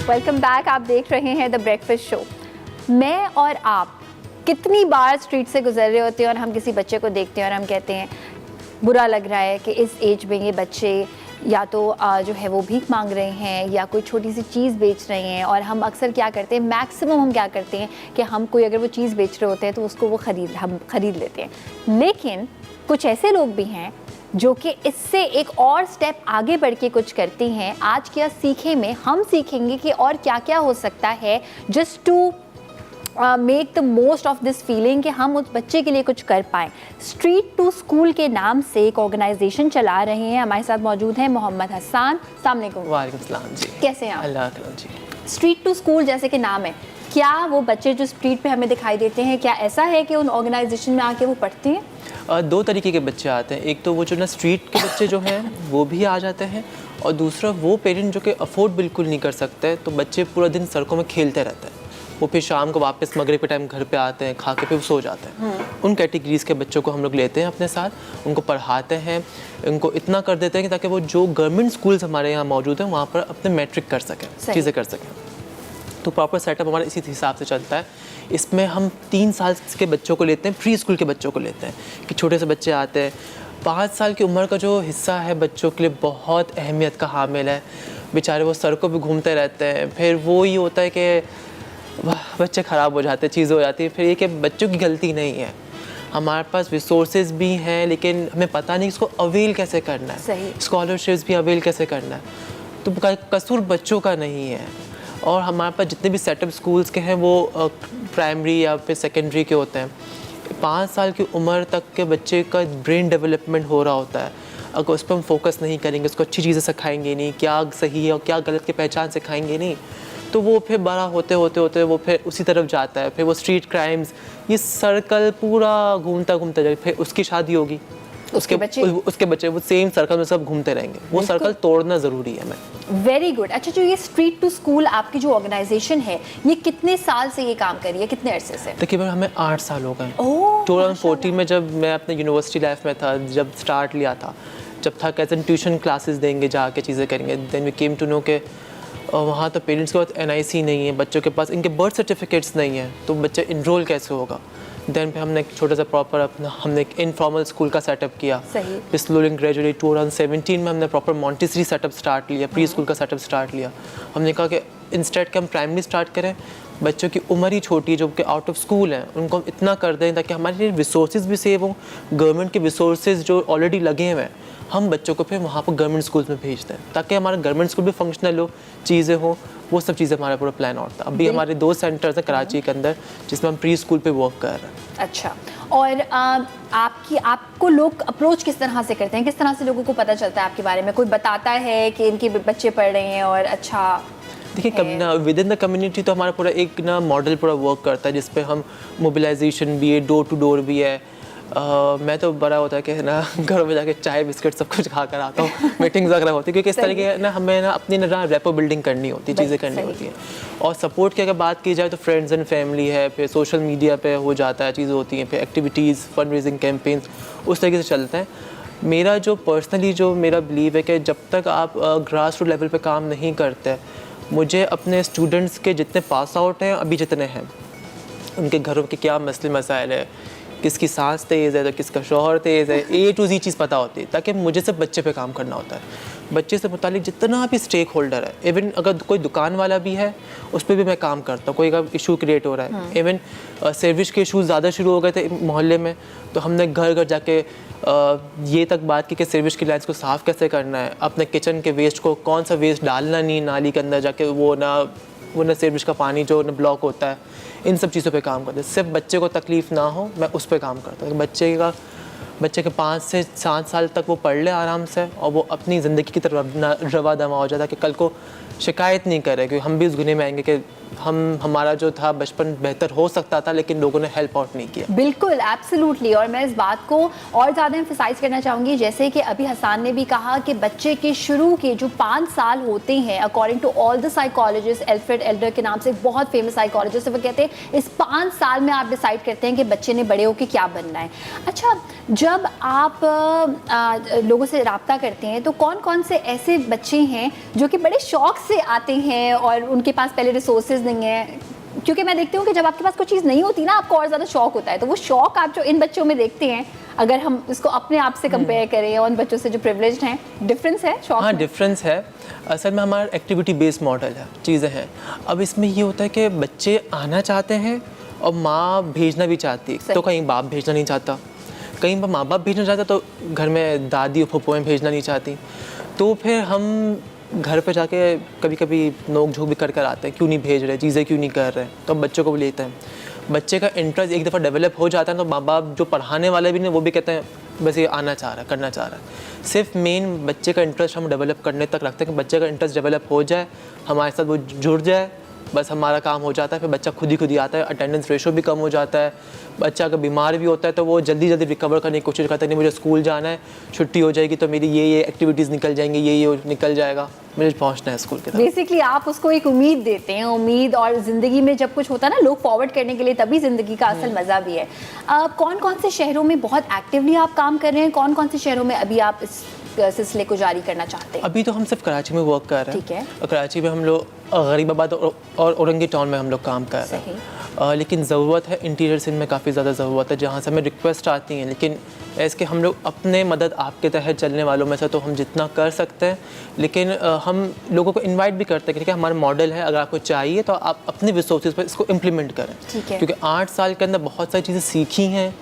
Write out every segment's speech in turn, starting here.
Welcome back. आप देख रहे हैं द ब्रेकफास्ट शो। मैं और आप कितनी बार स्ट्रीट से गुजर रहे होते हैं और हम किसी बच्चे को देखते हैं और हम कहते हैं बुरा लग रहा है कि इस एज में ये बच्चे या तो जो है वो भीख मांग रहे हैं या कोई छोटी सी चीज़ बेच रहे हैं। और हम अक्सर क्या करते हैं, मैक्सिमम हम क्या करते हैं कि हम कोई अगर वो चीज़ बेच रहे होते हैं तो उसको वो हम ख़रीद लेते हैं। लेकिन कुछ ऐसे लोग भी हैं जो कि इससे एक और स्टेप आगे बढ़ के कुछ करती हैं। आज क्या सीखें में हम सीखेंगे कि और क्या क्या हो सकता है just to make the most of this feeling कि हम उस बच्चे के लिए कुछ कर पाएँ। स्ट्रीट टू स्कूल के नाम से एक ऑर्गेनाइजेशन चला रहे हैं। हमारे साथ मौजूद हैं मोहम्मद हसन। अस्सलाम वालेकुम। वालेकुम सलाम जी। कैसे हैं आप? अल्लाह का जी। स्ट्रीट टू स्कूल जैसे कि नाम है, क्या वो बच्चे जो स्ट्रीट पे हमें दिखाई देते हैं, क्या ऐसा है कि उन ऑर्गेनाइजेशन में आके वो पढ़ते हैं? दो तरीके के बच्चे आते हैं। एक तो वो जो ना स्ट्रीट के बच्चे जो हैं वो भी आ जाते हैं, और दूसरा वो पेरेंट जो कि अफोर्ड बिल्कुल नहीं कर सकते, तो बच्चे पूरा दिन सड़कों में खेलते रहते हैं। वो फिर शाम को वापस मगरिब के टाइम घर पे आते हैं, खा के फिर सो जाते हैं। उन कैटेगरीज़ के बच्चों को हम लोग लेते हैं अपने साथ, उनको पढ़ाते हैं, उनको इतना कर देते हैं कि ताकि वो जो गवर्नमेंट स्कूल्स हमारे यहाँ मौजूद हैं वहाँ पर अपने मैट्रिक कर सकें, चीज़ें कर सकें। तो प्रॉपर सेटअप हमारा इसी हिसाब से चलता है। इसमें हम 3 साल के बच्चों को लेते हैं, प्री स्कूल के बच्चों को लेते हैं कि छोटे से बच्चे आते हैं। 5 साल की उम्र का जो हिस्सा है बच्चों के लिए बहुत अहमियत का हामिल है। बेचारे वो सड़कों पे घूमते रहते हैं, फिर वो ही होता है कि बच्चे ख़राब हो जाते हैं, चीज़ें हो जाती है। फिर ये कि बच्चों की गलती नहीं है, हमारे पास रिसोर्सेज भी हैं, लेकिन हमें पता नहीं इसको अवेल कैसे करना है, स्कॉलरशिप्स भी अवेल कैसे करना है। तो कसूर बच्चों का नहीं है। और हमारे पास जितने भी सेटअप स्कूल्स के हैं वो प्राइमरी या फिर सेकेंडरी के होते हैं। 5 साल की उम्र तक के बच्चे का ब्रेन डेवलपमेंट हो रहा होता है। अगर उस पर हम फोकस नहीं करेंगे, उसको अच्छी चीज़ें सिखाएंगे नहीं, क्या सही है और क्या गलत की पहचान सिखाएंगे नहीं, तो वो फिर बड़ा होते होते वो फिर उसी तरफ जाता है। फिर वो स्ट्रीट क्राइम्स, ये सर्कल पूरा घूमता जाए। फिर उसकी शादी होगी, उसके बच्चे वो सेम सर्कल में सब घूमते रहेंगे। वो सर्कल तोड़ना ज़रूरी है। हमें वेरी गुड। अच्छा, जो ये स्ट्रीट टू स्कूल आपकी जो ऑर्गेनाइजेशन है, ये कितने साल से ये काम कर रही है, कितने अरसे से? तकरीबन हमें 8 साल हो गए। 2014 में जब मैं अपने यूनिवर्सिटी लाइफ में था, जब स्टार्ट लिया था, जब था कैसे ट्यूशन क्लासेस देंगे, जाके चीज़ें करेंगे। Then we came to know के वहाँ तो पेरेंट्स के पास NIC नहीं है, बच्चों के पास इनके बर्थ सर्टिफिकेट्स नहीं है, तो बच्चे इनरोल कैसे होगा। देन पे हमने एक छोटा सा प्रॉपर हमने एक इनफॉर्मल स्कूल का सेटअप किया। फिर स्लोली ग्रेजुअली 2017 में हमने प्रॉपर मॉन्टेसरी सेटअप स्टार्ट लिया, प्री स्कूल का सेटअप स्टार्ट लिया। हमने कहा कि इंस्टेड के हम प्राइमरी स्टार्ट करें, बच्चों की उम्र ही छोटी है जो कि आउट ऑफ स्कूल हैं, उनको हम इतना कर दें ताकि हमारे लिए रिसोर्सेज भी सेव हों। गवर्नमेंट के रिसोर्सेज जो ऑलरेडी लगे हुए हैं, हम बच्चों को फिर वहाँ पर गवर्नमेंट स्कूल्स में भेज दें ताकि हमारा गवर्नमेंट स्कूल भी फंक्शनल हो, चीज़ें हो, वो सब चीज़ें हमारा पूरा प्लान और था। अभी हमारे 2 सेंटर्स हैं कराची के अंदर जिसमें हम प्री स्कूल पे वर्क कर रहे हैं। अच्छा, और आपको लोग अप्रोच किस तरह से करते हैं, किस तरह से लोगों को पता चलता है आपके बारे में? कोई बताता है कि इनके बच्चे पढ़ रहे हैं और अच्छा? देखिए, विद इन द कम्युनिटी तो हमारा पूरा एक मॉडल पूरा वर्क करता है जिस पे हम मोबिलाइजेशन भी है, डोर टू डोर भी है। मैं तो बड़ा होता है कि घरों में जाके चाय बिस्किट सब कुछ खा कर आता हूँ। मीटिंग्स वगैरह होती है क्योंकि इस तरह के हमें अपनी रेपो बिल्डिंग करनी होती है, चीज़ें करनी होती हैं। और सपोर्ट की अगर बात की जाए तो फ्रेंड्स एंड फैमिली है, फिर सोशल मीडिया पे हो जाता है, चीज़ें होती हैं, फिर एक्टिविटीज़, फंड रेजिंग कैंपेन्स, उस तरीके से चलते हैं। मेरा जो पर्सनली जो मेरा बिलीव है कि जब तक आप ग्रास रूट लेवल पर काम नहीं करते, मुझे अपने स्टूडेंट्स के जितने पास आउट हैं अभी जितने हैं, उनके घरों के क्या मसले मसाइल है, किसकी सांस तेज़ है तो किसका शौहर तेज़ है, A to Z चीज़ पता होती है, ताकि मुझे सिर्फ बच्चे पे काम करना होता है। बच्चे से मुतालिक जितना भी स्टेक होल्डर है, इवन अगर कोई दुकान वाला भी है उस पर भी मैं काम करता हूँ। कोई अगर इशू क्रिएट हो रहा है, इवन सर्विस के इशूज़ ज़्यादा शुरू हो गए थे मोहल्ले में, तो हमने घर घर जाके ये तक बात की कि सर्विस की लाइन्स को साफ़ कैसे करना है, अपने किचन के वेस्ट को कौन सा वेस्ट डालना नहीं नाली के अंदर जाके, वो ना सर्विस का पानी जो ना ब्लॉक होता है, इन सब चीज़ों पे काम करते हैं। सिर्फ बच्चे को तकलीफ़ ना हो, मैं उस पर काम करता हूँ। बच्चे के 5 से 7 साल तक वो पढ़ ले आराम से और वो अपनी ज़िंदगी की तरफ रवा दवा हो जाता है कि कल को शिकायत नहीं करे, क्योंकि हम भी उस गुने में आएंगे कि हमारा जो था बचपन बेहतर हो सकता था लेकिन लोगों ने हेल्प आउट नहीं किया। बिल्कुल, एब्सोल्युटली। और मैं इस बात को और ज़्यादा एम्फसाइज करना चाहूँगी, जैसे कि अभी हसन ने भी कहा कि बच्चे के शुरू के जो 5 साल होते हैं, according to all the psychologist, Alfred Adler के नाम से एक बहुत फेमस साइकोलॉजिस्ट है, वो कहते हैं इस 5 साल में आप डिसाइड करते हैं कि बच्चे ने बड़े होकर क्या बनना है। अच्छा, जब आप लोगों से रब्ता करते हैं तो कौन कौन से ऐसे बच्चे हैं जो कि बड़े शौक से आते हैं और उनके पास पहले रिसोर्सेज नहीं है, क्योंकि मैं देखती हूँ कि जब आपके पास कोई चीज़ नहीं होती ना, आपको और ज़्यादा शौक होता है, तो वो शौक आप जो इन बच्चों में देखते हैं, अगर हम इसको अपने आप से कंपेयर करें और उन बच्चों से जो प्रिविलेज्ड हैं, डिफरेंस है शौक हाँ, में? डिफरेंस है। असल में हमारा एक्टिविटी बेस्ड मॉडल है, चीज़ें हैं। अब इसमें ये होता है कि बच्चे आना चाहते हैं और माँ भेजना भी चाहती है, तो कहीं बाप भेजना नहीं चाहता, कहीं माँ बाप भेजना चाहता, तो घर में दादी और फूफुएं भेजना नहीं चाहती, तो फिर हम घर पे जाके कभी कभी नोक झोंक भी कर कर आते हैं, क्यों नहीं भेज रहे, चीज़ें क्यों नहीं कर रहे, तो बच्चों को भी लेते हैं। बच्चे का इंटरेस्ट एक दफ़ा डेवलप हो जाता है तो माँ बाप जो पढ़ाने वाले भी नहीं, वो भी कहते हैं बस ये आना चाह रहा है, करना चाह रहा है। सिर्फ मेन बच्चे का इंटरेस्ट हम डेवलप करने तक रखते हैं कि बच्चे का इंटरेस्ट डेवलप हो जाए, हमारे साथ वो जुड़ जाए, बस हमारा काम हो जाता है। फिर बच्चा खुद ही आता है, अटेंडेंस रेशो भी कम हो जाता है। बच्चा अगर बीमार भी होता है तो वो जल्दी जल्दी रिकवर करने की कोशिश करता है, नहीं मुझे स्कूल जाना है, छुट्टी हो जाएगी तो मेरी ये एक्टिविटीज़ निकल जाएंगी, ये निकल जाएगा, मुझे पहुंचना है स्कूल की तरफ। बेसिकली आप उसको एक उम्मीद देते हैं, उम्मीद, और ज़िंदगी में जब कुछ होता है ना, लोग फॉरवर्ड करने के लिए, तभी ज़िंदगी का असल मज़ा भी है। कौन कौन से शहरों में बहुत एक्टिवली आप काम कर रहे हैं, कौन कौन से शहरों में अभी आप इस सिलसिले को जारी करना चाहते हैं? अभी तो हम सिर्फ कराची में वर्क कर रहे हैं। ठीक है। और कराची में हम लोग गरीबाबाद और औरंगी टाउन में हम लोग काम कर रहे हैं। लेकिन ज़रूरत है, इंटीरियर सिंध में काफ़ी ज़्यादा ज़रूरत है, जहाँ से हमें रिक्वेस्ट आती हैं। लेकिन ऐसे हम लोग अपने मदद आपके तहत चलने वालों में से तो हम जितना कर सकते हैं, लेकिन हम लोगों को इनवाइट भी करते हैं कि हमारा मॉडल है, अगर आपको चाहिए तो आप अपने रिसोर्सेज पर इसको इम्प्लीमेंट करें। ठीक है। क्योंकि 8 साल के अंदर बहुत सारी चीज़ें सीखी हैं,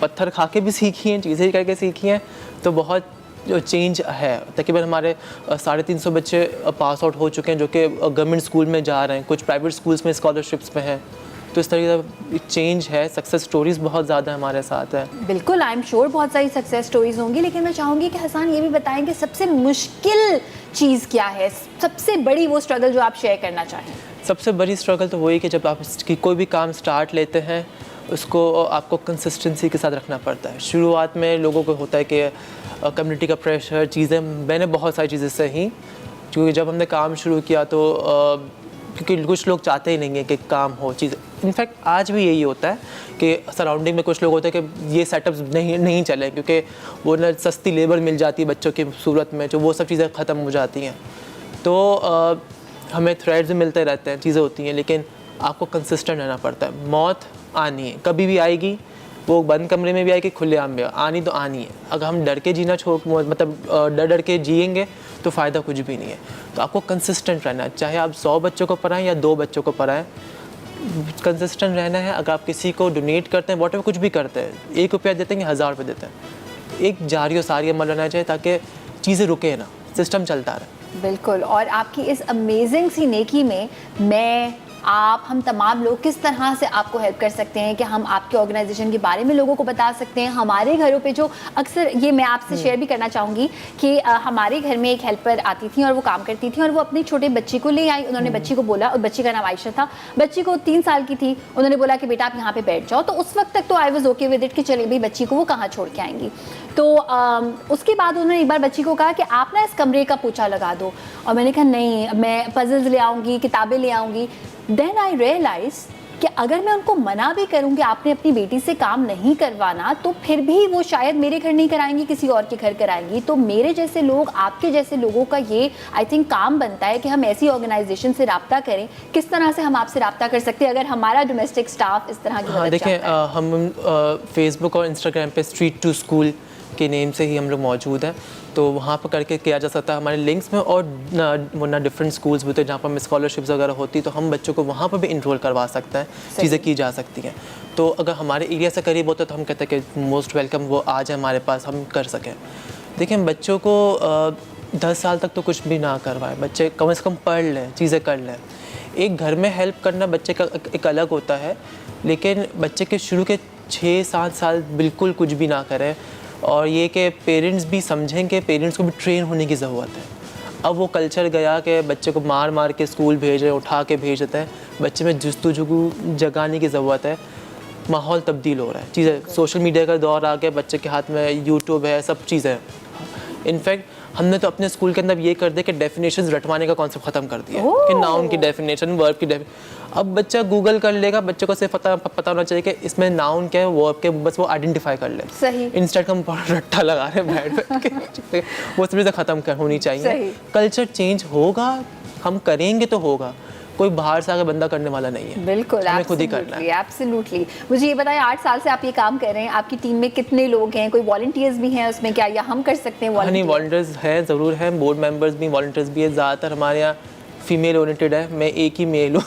पत्थर खा के भी सीखी हैं, चीज़ें करके सीखी हैं, तो बहुत जो चेंज है। तकरीबन हमारे 350 बच्चे पास आउट हो चुके हैं जो कि गवर्नमेंट स्कूल में जा रहे हैं, कुछ प्राइवेट स्कूल्स में स्कॉलरशिप्स में हैं। तो इस तरीके का चेंज है, सक्सेस स्टोरीज़ बहुत ज़्यादा हमारे साथ है। बिल्कुल, आई एम श्योर बहुत सारी सक्सेस स्टोरीज होंगी, लेकिन मैं चाहूँगी कि हसन ये भी बताएं कि सबसे मुश्किल चीज़ क्या है, सबसे बड़ी वो स्ट्रगल जो आप शेयर करना चाहें। सबसे बड़ी स्ट्रगल तो वही कि जब आप कोई भी काम स्टार्ट लेते हैं, उसको आपको कंसिस्टेंसी के साथ रखना पड़ता है। शुरुआत में लोगों को होता है कि कम्युनिटी का प्रेशर, चीज़ें, मैंने बहुत सारी चीज़ें सही, क्योंकि जब हमने काम शुरू किया तो क्योंकि कुछ लोग चाहते ही नहीं है कि काम हो चीज़ें। इनफैक्ट आज भी यही होता है कि सराउंडिंग में कुछ लोग होते हैं कि ये सेटअप्स नहीं चले, क्योंकि वो ना सस्ती लेबर मिल जाती है बच्चों की सूरत में, जो वो सब चीज़ें ख़त्म हो जाती हैं। तो हमें थ्रेड्स मिलते रहते हैं, चीज़ें होती हैं, लेकिन आपको कंसिस्टेंट रहना पड़ता है। मौत आनी है, कभी भी आएगी, वो बंद कमरे में भी आएगी, खुलेआम में आनी तो आनी है। अगर हम डर के जीना डर के जिएंगे तो फ़ायदा कुछ भी नहीं है। तो आपको कंसिस्टेंट रहना है, चाहे आप 100 बच्चों को पढ़ाएं या 2 बच्चों को पढ़ाएं, कंसिस्टेंट रहना है। अगर आप किसी को डोनेट करते हैं, वॉटेवर कुछ भी करते हैं, 1 रुपया देते हैं या 1000 रुपये देते हैं, एक जारी और सारी अमल रहना चाहिए ताकि चीज़ें रुके ना, सिस्टम चलता रहे। बिल्कुल, और आपकी इस अमेजिंग सी नेकी में मैं, आप, हम तमाम लोग किस तरह से आपको हेल्प कर सकते हैं कि हम आपके ऑर्गेनाइजेशन के बारे में लोगों को बता सकते हैं। हमारे घरों पे जो अक्सर, ये मैं आपसे शेयर भी करना चाहूँगी कि हमारे घर में एक हेल्पर आती थी और वो काम करती थी और वो अपने छोटे बच्ची को ले आई। उन्होंने बच्ची को बोला, और बच्ची का नाम आयशा था, बच्ची को 3 साल की थी, उन्होंने बोला कि बेटा आप यहाँ पे बैठ जाओ। तो उस वक्त तक तो I was okay with it कि चले भाई बच्ची को वो कहाँ छोड़ के आएंगी। तो उसके बाद उन्होंने एक बार बच्ची को कहा कि आप ना इस कमरे का पोछा लगा दो, और मैंने कहा नहीं, मैं पजल्स ले आऊँगी, किताबें ले आऊँगी। देन आई रियलाइज कि अगर मैं उनको मना भी करूँगी आपने अपनी बेटी से काम नहीं करवाना, तो फिर भी वो शायद मेरे घर नहीं कराएंगी, किसी और के घर कराएंगी। तो मेरे जैसे लोग, आपके जैसे लोगों का ये आई थिंक काम बनता है कि हम ऐसी ऑर्गेनाइजेशन से रब्ता करें। किस तरह से हम आपसे रब्ता कर सकते हैं अगर हमारा डोमेस्टिक स्टाफ इस तरह की मदद देखिए, चाहता है? हम फेसबुक और इंस्टाग्राम पे स्ट्रीट टू स्कूल के नेम से ही हम लोग मौजूद हैं, तो वहाँ पर करके किया जा सकता है हमारे लिंक्स में। और ना डिफरेंट स्कूल्स भी होते हैं जहाँ पर हमें स्कॉलरशिप्स वगैरह होती, तो हम बच्चों को वहाँ पर भी इनरोल करवा सकते हैं, चीज़ें की जा सकती हैं। तो अगर हमारे एरिया से करीब होता है तो हम कहते हैं कि मोस्ट वेलकम, वो आ जाए हमारे पास, हम कर सकें। देखिए, बच्चों को 10 साल तक तो कुछ भी ना करवाएं, बच्चे कम से कम पढ़ लें, चीज़ें कर लें। एक घर में हेल्प करना बच्चे का एक अलग होता है, लेकिन बच्चे के शुरू के 6-7 साल बिल्कुल कुछ भी ना करें। और ये कि पेरेंट्स भी समझें कि पेरेंट्स को भी ट्रेन होने की ज़रूरत है। अब वो कल्चर गया कि बच्चे को मार मार के स्कूल भेज रहे हैं, उठा के भेज देते हैं। बच्चे में जुस्तुजू जगाने की ज़रूरत है। माहौल तब्दील हो रहा है, चीज़ें, सोशल मीडिया का दौर आ गया, बच्चे के हाथ में यूट्यूब है, सब चीज़ें हैं। इनफैक्ट हमने तो अपने स्कूल के अंदर ये कर दिया कि डेफिनेशंस रटवाने का कॉन्सेप्ट ख़त्म कर दिया कि नाउन की डेफिनेशन, वर्ब की अब बच्चा गूगल कर लेगा, बच्चे को सिर्फ पता होना चाहिए कि इसमें नाउन क्या है, वो आपके बस वो आइडेंटिफाई कर ले। सही। इंस्टेंट हम रट्टा लगा रहे हैं बैठ के, वो सब चीज़ें ख़त्म होनी चाहिए। कल्चर चेंज होगा, हम करेंगे तो होगा, कोई बाहर से आके बंदा करने वाला नहीं है। बिल्कुल, हमें खुद ही करना है। एब्सोल्युटली। मुझे ये बताएं, 8 साल से आप ये काम कर रहे हैं, आपकी टीम में कितने लोग हैं, कोई वॉलंटियर्स भी हैं उसमें क्या, या हम कर सकते हैं नहीं, वॉलंटियर? वॉलंटियर्स हैं, ज़रूर हैं, बोर्ड मेंबर्स भी, वॉलंटियर्स भी है। ज़्यादातर हमारे यहाँ फीमेल ओरिएंटेड है, मैं एक ही मेल हूँ।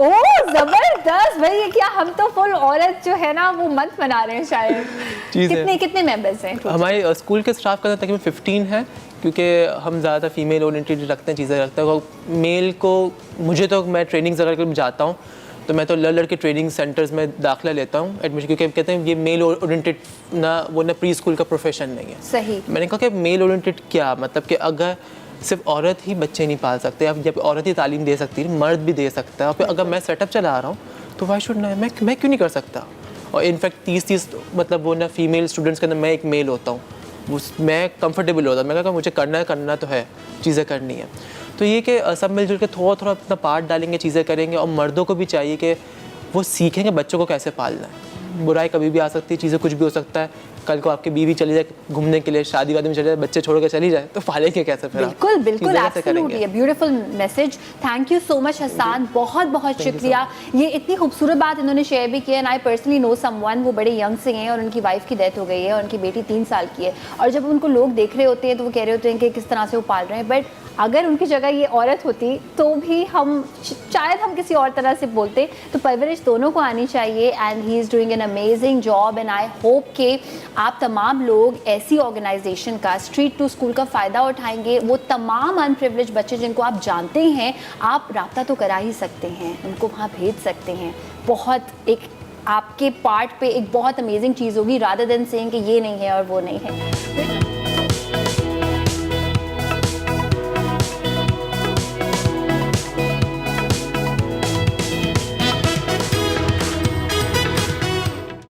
ओह ज़बरदस्त भाई, ये क्या हम तो फुल औरत जो है ना वो मंथ मना रहे हैं शायद। कितने मेंबर्स हैं? हमारे स्कूल के स्टाफ का तकरीबन 15 है, क्योंकि हम ज़्यादा फीमेल ओरिएंटेड रखते हैं, चीज़ें रखते हैं। मेल को मुझे तो, मैं ट्रेनिंग्स अगर जाता हूँ तो मैं तो लड़के ट्रेनिंग सेंटर्स में दाखिला लेता हूँ एडमिशन, क्योंकि कहते हैं ये मेल ओरिएंटेड ना प्री स्कूल का प्रोफेशन नहीं है। सही। मैंने कहा कि मेल ओरिएंटेड क्या मतलब, कि अगर सिर्फ औरत ही बच्चे नहीं पाल सकते, अब जब औरत ही तालीम दे सकती है, मर्द भी दे सकता है, और फिर अगर मैं सेटअप चला रहा हूँ तो वाई शुड ना, मैं क्यों नहीं कर सकता। और इनफैक्ट 30 मतलब वो ना फीमेल स्टूडेंट्स के अंदर मैं एक मेल होता हूँ, मैं कंफर्टेबल होता हूँ। मैं कहा मुझे करना तो है, चीज़ें करनी है। तो ये कि सब मिलजुल के थोड़ा अपना पार्ट डालेंगे, चीज़ें करेंगे। और मर्दों को भी चाहिए कि वो सीखेंगे बच्चों को कैसे पालना है। बुराई कभी भी आ सकती है, चीज़ें कुछ भी हो सकता है। कल को आपकी बीवी चली जाए घूमने के लिए, शादी वादी में चले जाए, बच्चे छोड़ के चली जाए, तो पालेंगे कैसे फिर? बिल्कुल absolutely, beautiful message. Thank you so much Hasan, बहुत शुक्रिया। ये इतनी खूबसूरत बात इन्होंने शेयर भी की है। And I personally know someone, वो बड़े यंग से हैं और उनकी वाइफ की डेथ हो गई है और उनकी बेटी 3 साल की है। और जब उनको लोग देख रहे होते हैं तो वो कह रहे होते हैं कि किस तरह से वो पाल रहे हैं, बट अगर उनकी जगह ये औरत होती तो भी हम शायद हम किसी और तरह से बोलते। तो परवरिश दोनों को आनी चाहिए and he is doing an amazing job. And I hope कि आप तमाम लोग ऐसी ऑर्गेनाइजेशन का, स्ट्रीट टू स्कूल का फ़ायदा उठाएंगे। वो तमाम अनप्रिविलेज बच्चे जिनको आप जानते हैं, आप रब्ता तो करा ही सकते हैं, उनको वहाँ भेज सकते हैं। बहुत एक आपके पार्ट पे एक बहुत अमेजिंग चीज़ होगी, रादर देन सेइंग कि ये नहीं है और वो नहीं है।